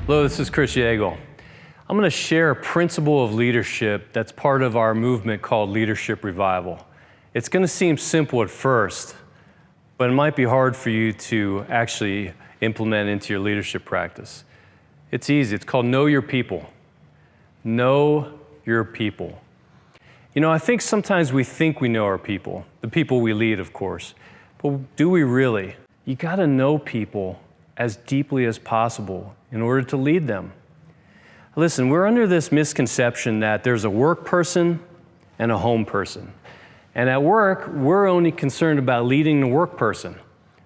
Hello, this is Kris Yagel. I'm going to share a principle of leadership that's part of our movement called Leadership Revival. It's going to seem simple at first, but it might be hard for you to actually implement into your leadership practice. It's easy. It's called Know Your People. Know your people. You know, I think sometimes we think we know our people, the people we lead, of course, but do we really? You got to know people as deeply as possible in order to lead them. Listen, we're under this misconception that there's a work person and a home person. And at work, we're only concerned about leading the work person,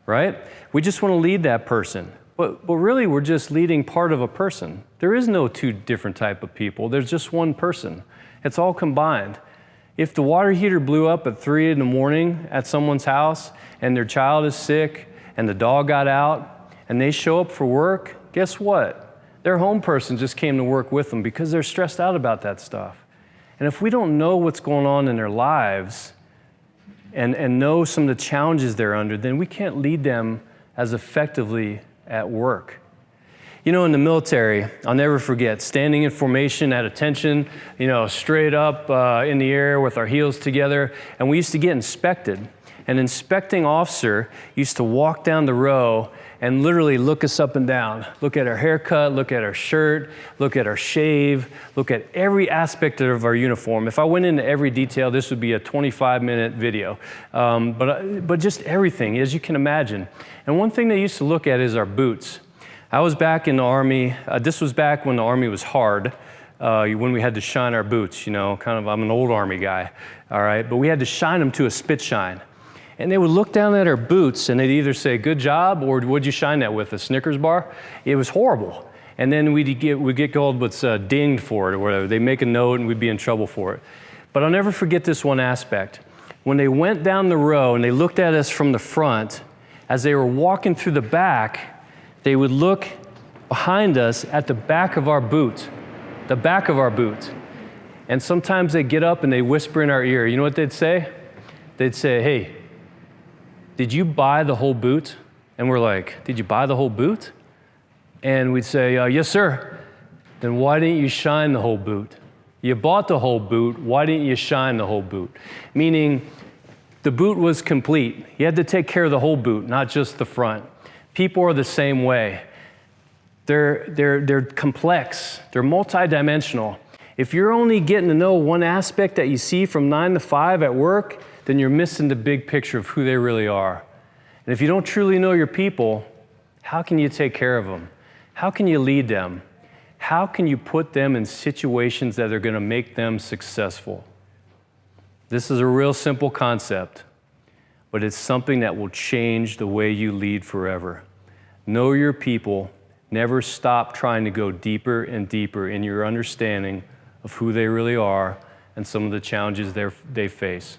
right? We just want to lead that person. But really, we're just leading part of a person. There is no two different type of people. There's just one person. It's all combined. If the water heater blew up at 3 in the morning at someone's house and their child is sick and the dog got out and they show up for work, guess what? Their home person just came to work with them because they're stressed out about that stuff. And if we don't know what's going on in their lives and know some of the challenges they're under, then we can't lead them as effectively at work. You know, in the military, I'll never forget, standing in formation at attention, straight up in the air with our heels together, and we used to get inspected. An inspecting officer used to walk down the row and literally look us up and down, look at our haircut, look at our shirt, look at our shave, look at every aspect of our uniform. If I went into every detail, this would be a 25-minute video, but just everything, as you can imagine. And one thing they used to look at is our boots. I was back in the Army. This was back when the Army was hard, when we had to shine our boots, I'm an old Army guy, all right? But we had to shine them to a spit shine. And they would look down at our boots and they'd either say, good job, or what'd you shine that with, a Snickers bar? It was horrible. And then we'd get called what's dinged for it or whatever. They'd make a note and we'd be in trouble for it. But I'll never forget this one aspect. When they went down the row and they looked at us from the front, as they were walking through the back, they would look behind us at the back of our boot, the back of our boot. And sometimes they'd get up and they'd whisper in our ear. You know what they'd say? They'd say, hey, did you buy the whole boot? And we're like, did you buy the whole boot? And we'd say, yes, sir. Then why didn't you shine the whole boot? You bought the whole boot, why didn't you shine the whole boot? Meaning, the boot was complete. You had to take care of the whole boot, not just the front. People are the same way. They're complex, they're multidimensional. If you're only getting to know one aspect that you see from 9 to 5 at work, then you're missing the big picture of who they really are. And if you don't truly know your people, how can you take care of them? How can you lead them? How can you put them in situations that are going to make them successful? This is a real simple concept, but it's something that will change the way you lead forever. Know your people. Never stop trying to go deeper and deeper in your understanding of who they really are and some of the challenges they face.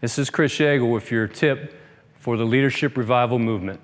This is Kris Yagel with your tip for the Leadership Revival movement.